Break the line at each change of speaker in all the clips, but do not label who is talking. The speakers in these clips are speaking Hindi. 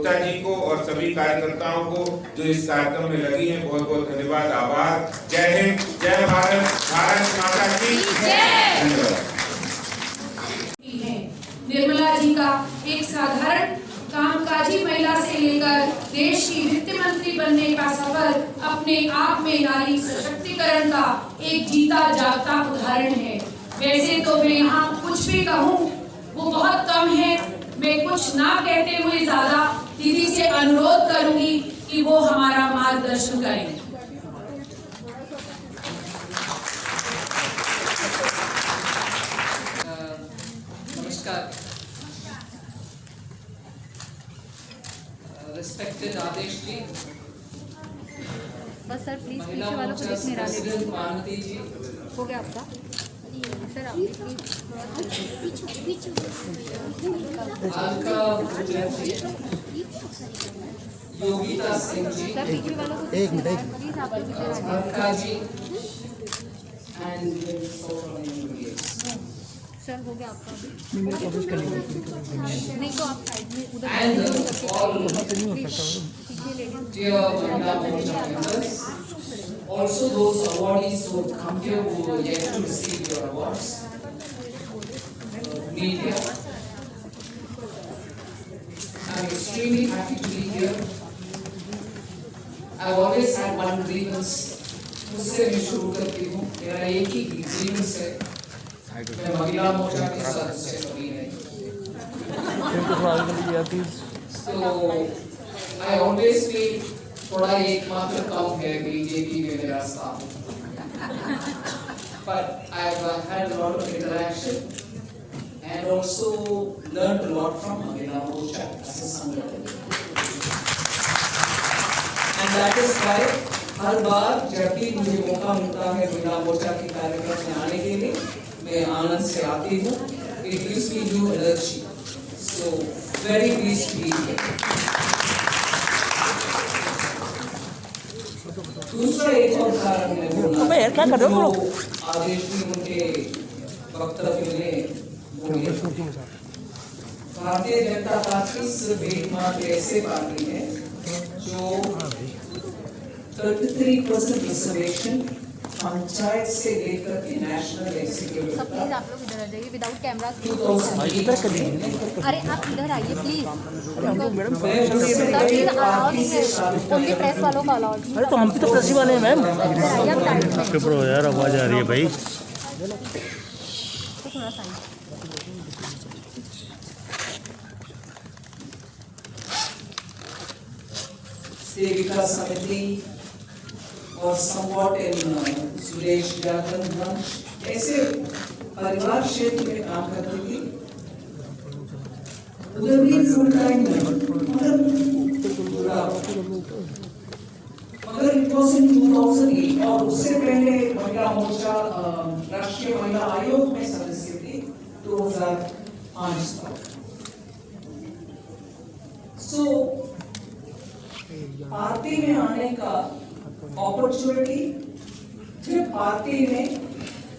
गुप्ता जी को और सभी कार्यकर्ताओं को जो इस कार्यक्रम में लगी हैं, बहुत बहुत धन्यवाद, आभार। जय हिंद, जय भारत, भारत माता की जय। धन्यवाद।
निर्मला जी का एक साधारण कामकाजी महिला से लेकर देश की वित्त मंत्री बनने का सफर अपने आप में नारी सशक्तिकरण का एक जीता जागता उदाहरण है। वैसे तो मैं यहाँ कुछ भी कहूँ वो बहुत कम है। मैं कुछ ना कहते हुए ज्यादा दीदी से अनुरोध करूंगी कि वो हमारा मार्गदर्शन करें।
नमस्कार। रिस्पेक्टेड आदेश जी,
बस सर प्लीज
महिला
पीछे वालों को
मोर्चा
देखने डालें।
प्रेसिडेंट मानती जी,
हो गया आपका सर? आप
अलका योगिता सिंह जी,
सर पीछे वालों को
एक मिनट,
प्लीज आप पीछे डालें।
अलका जी
सर हो गया आपका अभी?
नहीं
नहीं तो आप साइड में उधर
and all
पीछे ले लीजिए।
dear Mahila Morcha members, also those awardees who have come here who are yet to receive your awards, media, I'm extremely happy to be here. I've always had one grievance, उससे मैं शुरू करती हूँ। मेरा एक ही grievance है, मैं महिला मोर्चा के सदस्य कभी नहीं। So I always feel थोड़ा एकमात्र कम है बीजेपी में मेरा स्थान। But I've had a lot of interaction and also learned a lot from Mahila Morcha as a संगठन। And that is why हर बार जब भी मुझे मौका मिलता है महिला मोर्चा के कार्यक्रम में आने के लिए, मैं आनंद से आती हूँ। It gives me new energy. So very pleased to be here. दूसरा एक और कारण मैं बोलना जो आदेश भी उनके वक्तव्य में बोले। भारतीय जनता पार्टी सिर्फ एकमात्र ऐसे पार्टी है जो 33% रिजर्वेशन पंचायत से लेकर के नेशनल एग्जीक्यूटिव
सब प्लीज
तक
आप लोग इधर आ जाइए विदाउट कैमरा।
2008
अरे आप इधर आइए प्लीज।
पार्टी से
ओनली प्रेस वालों का अलाउड नहीं।
अरे तो हम भी तो प्रेस वाले हैं मैम।
इधर आइए आप साइड में।
चुप रहो यार, आवाज आ रही है भाई।
तो थोड़ा साइड।
सेविका समिति और somewhat in सुरेश जागरण मंच ऐसे परिवार क्षेत्र में काम करती थी। उधर भी फुल टाइम मगर it was in 2008 और उससे पहले महिला मोर्चा राष्ट्रीय महिला आयोग में सदस्य थी 2005 तक। So पार्टी में आने का अपॉर्चुनिटी जब पार्टी ने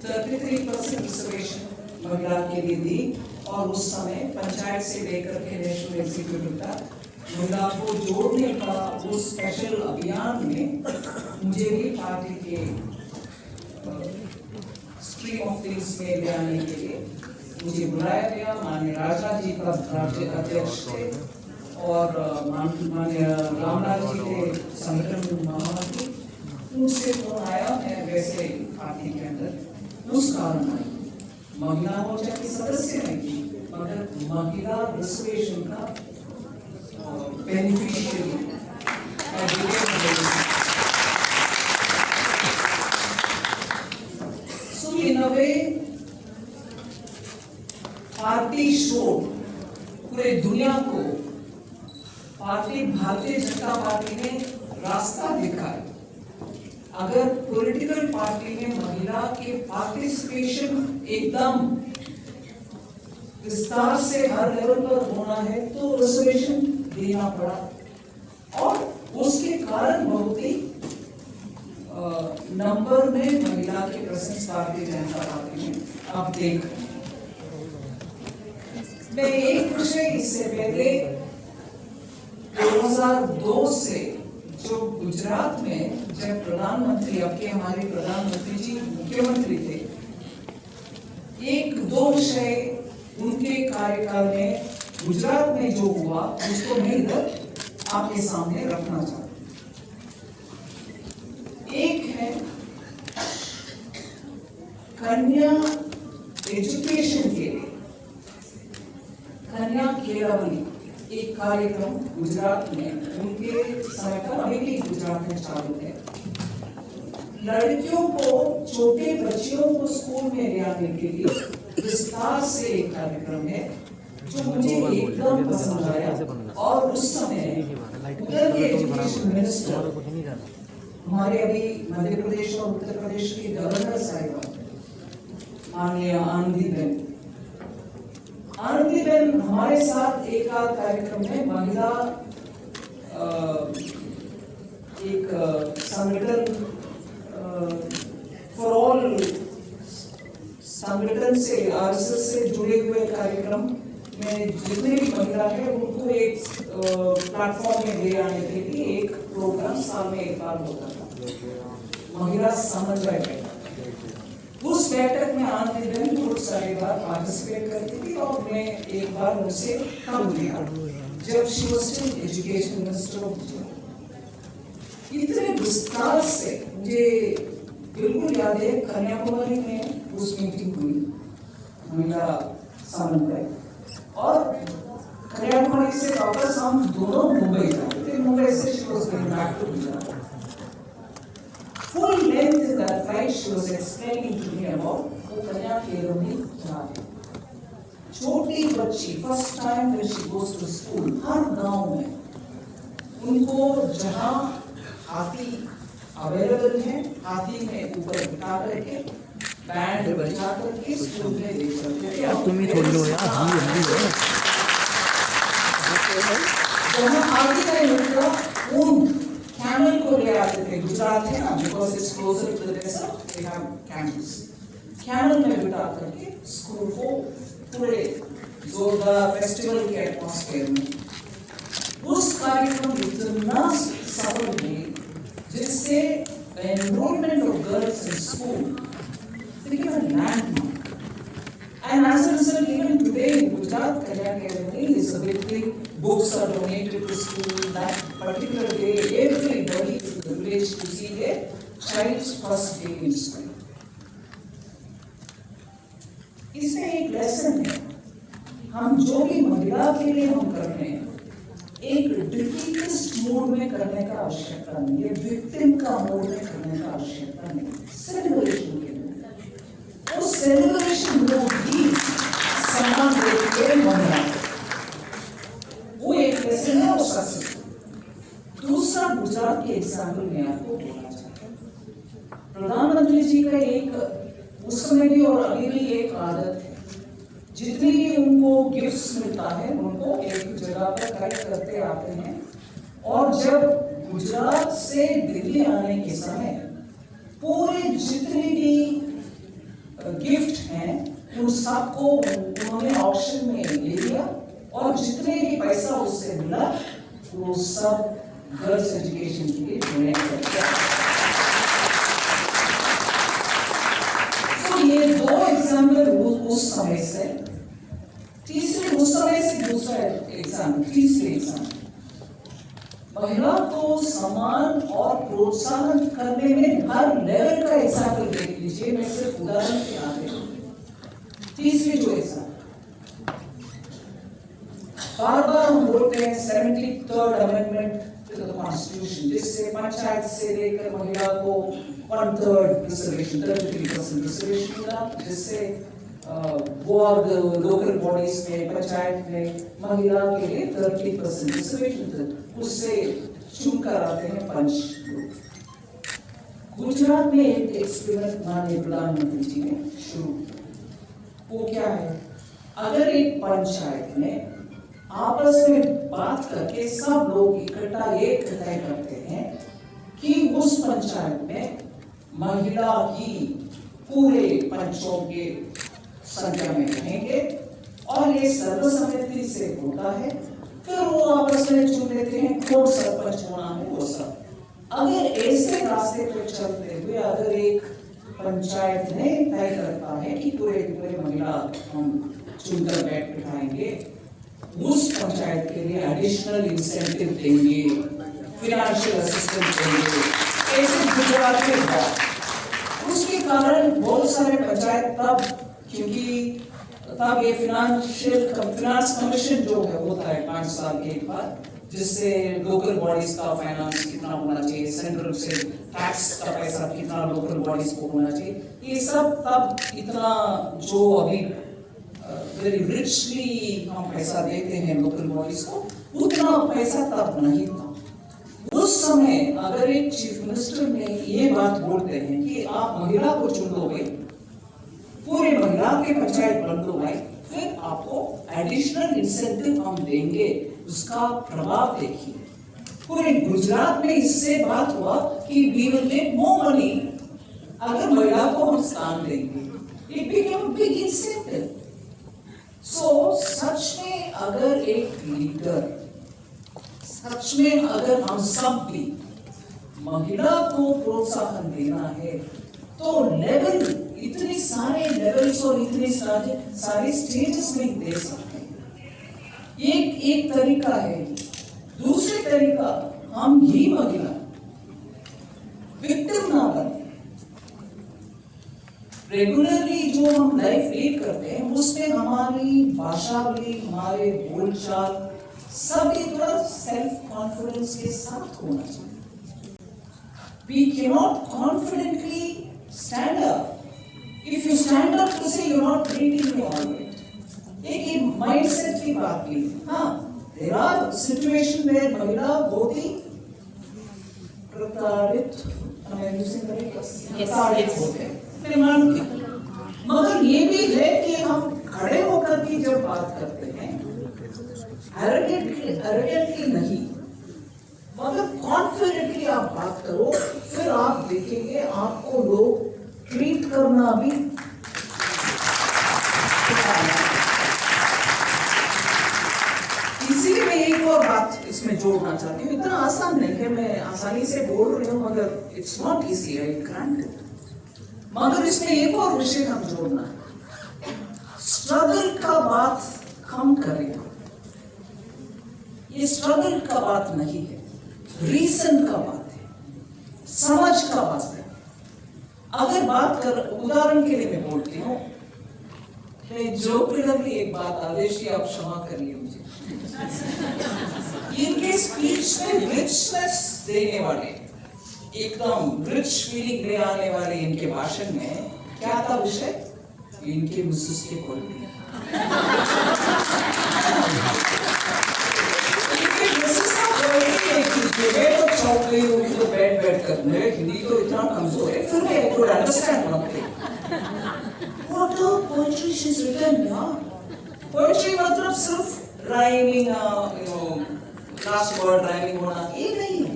33% रिजर्वेशन महिला के लिए दी और उस समय पंचायत से लेकर के नेशनल एग्जीक्यूटिव तक महिला को जोड़ने का उस स्पेशल अभियान में मुझे भी पार्टी के स्ट्रीम ऑफ थिंग्स में ले आने के लिए मुझे बुलाया गया। माननीय राजा जी का राज्य अध्यक्ष थे और माननीय रामलाल जी के संगठन महामंत्री, उनसे फोन आया। मैं वैसे पार्टी के अंदर उस कारण महिला मोर्चा की सदस्य नहीं थी, मगर महिला रिजर्वेशन का बेनिफिशियरी सो इन अ वे पार्टी शो पूरे दुनिया को पार्टी भारतीय जनता पार्टी ने रास्ता दिखाया। अगर पॉलिटिकल पार्टी में महिला के पार्टिसिपेशन एकदम विस्तार से हर लेवल पर होना है तो रिजर्वेशन देना पड़ा और उसके कारण बहुत ही नंबर में महिला के प्रेजेंस भारतीय जनता पार्टी में आप देख रहे हैं। मैं एक विषय इससे पहले 2002 से जो गुजरात में जब प्रधानमंत्री, अब के हमारे प्रधानमंत्री जी मुख्यमंत्री थे, एक दो विषय उनके कार्यकाल में गुजरात में जो हुआ उसको मैं इधर आपके सामने रखना चाहता हूं। एक है कन्या एजुकेशन के लिए कन्या केरावली, एक कार्यक्रम गुजरात में उनके समय पर, अभी भी गुजरात में चालू है। लड़कियों को, छोटे बच्चियों को स्कूल में ले आने के लिए विस्तार से एक कार्यक्रम है जो मुझे एकदम पसंद आया। और उस समय उधर के एजुकेशन मिनिस्टर, हमारे अभी मध्य प्रदेश और उत्तर प्रदेश के गवर्नर साहिबा माननीय आनंदीबेन हमारे साथ एक आध कार्यक्रम में महिला एक संगठन फॉर ऑल संगठन से, आरएसएस से जुड़े हुए कार्यक्रम में जितने भी महिला है उनको एक प्लेटफॉर्म में ले आने के लिए एक प्रोग्राम साल में एक बार होता था, महिला समन्वय बैठक। उस बैठक में आनंदीबेन बहुत सारी बार पार्टिसिपेट करती थी और मैं एक बार उनसे कम लिया जब she was still education minister of Gujarat. इतने विस्तार से मुझे बिल्कुल याद है, कन्याकुमारी में उस मीटिंग हुई महिला समन्वय, और कन्याकुमारी से वापस हम दोनों मुंबई जाते थे। मुंबई से she was going back to Gujarat. Full length in that flight, she was explaining to me about वो कन्या केरावली क्या है। छोटी बच्ची first time when she goes to school, हर गांव में उनको जहां हाथी अवेलेबल है, हाथी में ऊपर बिठा करके बैंड बजा करके स्कूल में ले चलते थे।
तुम ही छोड़ लो यार, हम भी
जहां हाथी नहीं मिलता उन कैमल को ले आते थे। गुजरात है ना, because it's closer to the desert, they have camels. Camel में बिठा करके स्कूल को पूरे जोरदार फेस्टिवल के एटमॉस्फेयर में उस कार्यक्रम इतना सफल हुई जिससे enrolment of girls in school became a landmark. And as a result, even today in Gujarat, Kanya Keravali is a big thing. Books are donated to school. That particular day, everybody is in the village to see their child's first day in school. इसमें एक लेसन है, हम जो भी महिला के लिए हम कर रहे हैं, एक डिफीटिस्ट मोड में करने का आवश्यकता नहीं है, विक्टिम का मोड में करने का आवश्यकता नहीं, सेलिब्रेशन के लिए। उस सेलिब्रेशन मोड ही सम्मान देते हैं महिला को, वो एक लेसन है, वो सक्सेस। दूसरा गुजरात के एग्जाम्पल में आपको बोलना चाहता हूँ। प्रधानमंत्री जी का एक उस समय भी और अभी भी एक आदत है, जितनी भी उनको गिफ्ट्स मिलता है उनको एक जगह पर कलेक्ट करते आते हैं, और जब गुजरात से दिल्ली आने के समय पूरे जितने भी गिफ्ट हैं उन सबको उन्होंने ऑक्शन में ले लिया, और जितने भी पैसा उससे मिला वो सब गर्ल्स एजुकेशन के लिए डोनेट कर दिया। तो ये दो एग्जाम्पल उस समय से, तीसरे उस समय से दूसरा एग्जाम्पल, तीसरे एग्जाम्पल, महिला को सम्मान और प्रोत्साहन करने में हर लेवल का एग्जाम्पल देख लीजिए। मैं सिर्फ उदाहरण के आगे तीसरी जो एग्जाम्पल, बार बार हम बोलते हैं 73rd amendment to the constitution, जिससे पंचायत से लेकर महिला को 1/3 रिजर्वेशन, 33% रिजर्वेशन मिला, जिससे वार्ड लोकल बॉडीज में, पंचायत में महिला के लिए 30% रिजर्वेशन था, उससे चुनकर आते हैं पंच। गुजरात में एक एक्सपेरिमेंट माननीय प्रधानमंत्री जी ने शुरू, वो क्या है, अगर एक पंचायत में आपस में बात करके सब लोग इकट्ठा एक तय करते हैं कि उस पंचायत में महिला ही पूरे पंचों के संख्या में रहेंगे, और ये सर्वसम्मति से होता है, फिर वो आपस में चुन लेते हैं कौन सरपंच होना है वो सब। अगर ऐसे रास्ते पे चलते हुए अगर एक पंचायत ने तय करता है कि पूरे महिला हम चुनकर बिठाएंगे, उस पंचायत के लिए एडिशनल इंसेंटिव देंगे, फिनेंशियल असिस्टेंस देंगे, ऐसे गुजरात में हुआ। उसके कारण बहुत सारे पंचायत तब, क्योंकि तब ये फिनांस कमीशन जो है होता है 5 साल के बाद, जिससे लोकल बॉडीज का फाइनेंस कितना होना चाहिए, सेंट्रल से टैक्स का पैसा कितना लोकल बॉडीज को होना चाहिए, ये सब तब इतना जो अभी वेरी रिचली हम पैसा देते हैं लोकल बॉडीज को, उतना पैसा तब नहीं था। उस समय अगर एक चीफ मिनिस्टर ने ये बात बोलते हैं कि आप महिला को चुन लोगे, पूरे महिला के पंचायत बन दो भाई, फिर आपको एडिशनल इंसेंटिव हम देंगे, उसका प्रभाव देखिए। पूरे गुजरात में इससे बात हुआ कि we will get more money अगर महिला को हम स्थान देंगे। It became a big incentive. So सच में अगर एक लीडर, सच में अगर हम सब भी महिला को प्रोत्साहन देना है तो लेवल, इतने सारे लेवल्स और इतने सारे स्टेजेस में दे सकते हैं। एक तरीका है। दूसरे तरीका, हम ही महिला विक्टिम ना बने। रेगुलरली जो हम लाइफ लीड करते हैं उसमें हमारी भाषावली, हमारे बोलचाल सब एक थोड़ा सेल्फ कॉन्फिडेंस के साथ होना चाहिए। We cannot confidently stand up. If you stand up to say you're not treating me all right. एक mindset की बात की। हाँ, there are situations where महिला बहुत ही प्रताड़ित, प्रताड़ित होते हैं, मैं मानती हूँ। मगर ये भी है कि हम खड़े होकर भी जब बात करते हैं, arrogantly नहीं, मगर कॉन्फिडेंटली आप बात करो, फिर आप देखेंगे आपको लोग ट्रीट करना भी। इसीलिए मैं एक और बात इसमें जोड़ना चाहती हूँ। इतना आसान नहीं है, मैं आसानी से बोल रही हूँ, मगर it's not easy, I grant it. मगर इसमें एक और विषय हम जोड़ना है। स्ट्रगल का बात कम करें। ये स्ट्रगल का बात नहीं है, रीजन का बात है, समझ का बात है। अगर बात कर, उदाहरण के लिए मैं बोलती हूँ, मैं जोकली एक बात, आदेश जी आप क्षमा करिए मुझे, इनके स्पीच में रिचनेस देने वाले, एकदम रिच फीलिंग ले आने वाले इनके भाषण में क्या था विषय? इनके मिसेस के पोएट्री। मैं तो चौंक गई हूँ कि तो बैठ कर, मेरे हिंदी तो इतना कमजोर है, फिर मैं could understand one thing. What a poetry she's written, यार। Poetry मतलब सिर्फ rhyming, last word rhyming होना, ये नहीं है।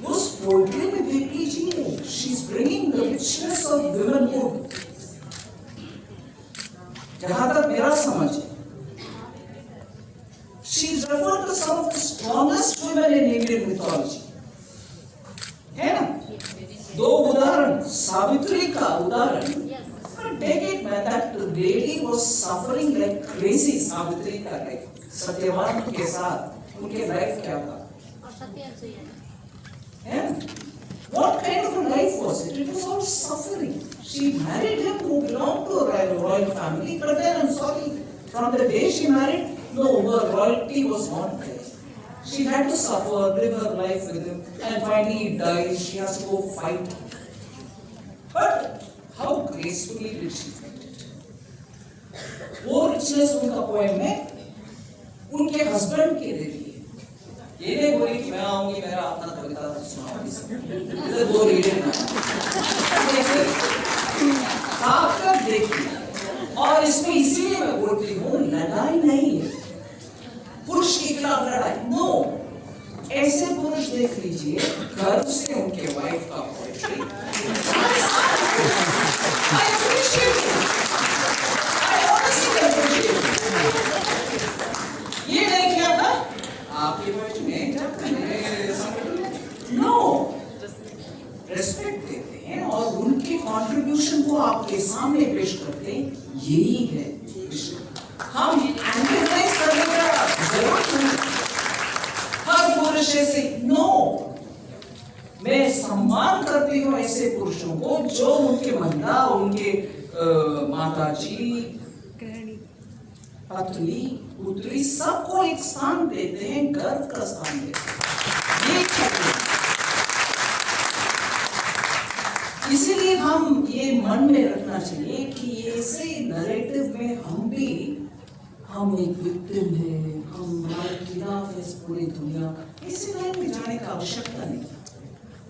उस पोएट्री में देख लीजिए, she's bringing the richness of womanhood। जहाँ तक मेरा समझ है, she's referred to some of the strongest women in Indian mythology, है ना? 2 उदाहरण, सावित्री का उदाहरण, take it man, that lady was suffering like crazy। Savitri का लाइफ, सत्यवान के साथ उनके लाइफ क्या था? है ना? What kind of a life was it? It was all suffering. She married him who belonged to a royal family, but then I'm sorry, from the day she married, no, her royalty was not there. She had to suffer, live her life with him, and finally he dies. She has to go fight. But how gracefully did she fight it? वो richness उनका poem में उनके husband के लिए ये नहीं बोली कि मैं आऊंगी, मेरा अपना कविता सुनाऊंगी, इधर वो रीडर ना, आपका देखिए। और इसमें इसीलिए मैं बोलती हूँ, लड़ाई नहीं है, पुरुष के खिलाफ लड़ाई, नो। ऐसे पुरुष देख लीजिए, घर से उनके वाइफ का poetry, I appreciate it. I honestly appreciate it. ये नहीं किया था, सामने पेश करते हैं, यही है विषय। हम एंटीसाइज करने का जरूरत नहीं, हर पुरुष से नो। मैं सम्मान करती हूँ ऐसे पुरुषों को जो उनके महिला, उनके माताजी, पत्नी, पुत्री सबको एक स्थान देते हैं, गर्व का स्थान देते हैं। ये चाहिए। इसीलिए हम ये मन में रखना चाहिए कि ऐसे नैरेटिव में हम एक विक्टिम है, हम हमारे खिलाफ है पूरी दुनिया, इसी लाइन में जाने का आवश्यकता नहीं।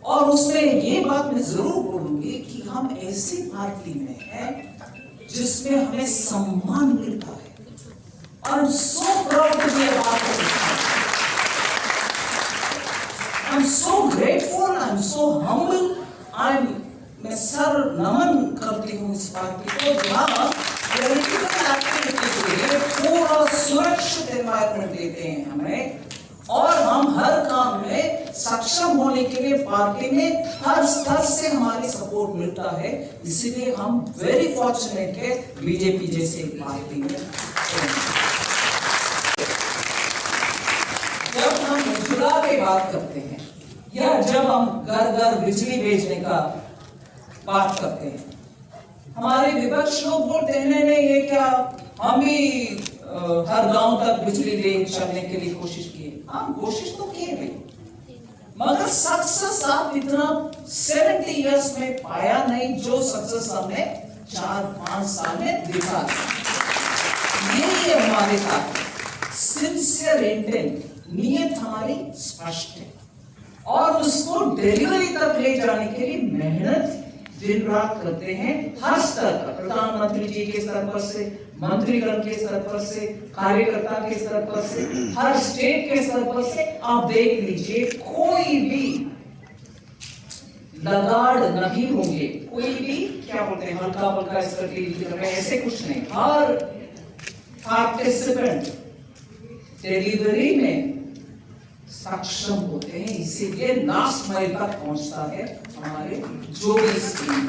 और उसमें ये बात मैं जरूर बोलूंगी कि हम ऐसी पार्टी में हैं जिसमें हमें सम्मान मिलता है। I'm so proud to be a part of this. I'm so grateful. I'm so humble. मैं सर नमन करती हूँ इस पार्टी को, जहाँ पॉलिटिकल एक्टिविटी के लिए पूरा सुरक्षित एनवायरनमेंट देते हैं हमें, और हम हर काम में सक्षम होने के लिए पार्टी में हर स्तर से हमारी सपोर्ट मिलता है। इसीलिए हम वेरी फॉर्चुनेट है बीजेपी जैसे पार्टी में। जब हम उज्ज्वला की बात करते हैं या जब हम घर घर बिजली भेजने का बात करते हैं, हमारे विपक्ष लोग बोलते हैं नहीं ये क्या, हम भी हर गांव तक बिजली ले चलने के लिए कोशिश किए। हाँ, कोशिश तो किए भाई, मगर सक्सेस आप इतना 70 इयर्स में पाया नहीं जो सक्सेस हमने 4-5 साल में दिखा। यही है हमारे साथ सिंसियर इंटेंट, नियत हमारी स्पष्ट है, और उसको डिलीवरी तक ले जाने के लिए मेहनत दिन रात करते हैं। हर स्तर पर, प्रधानमंत्री जी के स्तर पर से, मंत्रीगण के स्तर पर से, कार्यकर्ता के स्तर पर से, हर स्टेट के स्तर पर से आप देख लीजिए, कोई भी लगाड़ नहीं होंगे, कोई भी क्या बोलते हैं हल्का फुल्का इसका ऐसे कुछ नहीं। हर पार्टिसिपेंट डिलीवरी में सक्षम होते हैं, इसीलिए लास्ट माइल तक पहुंचता है हमारे जो भी स्कीम।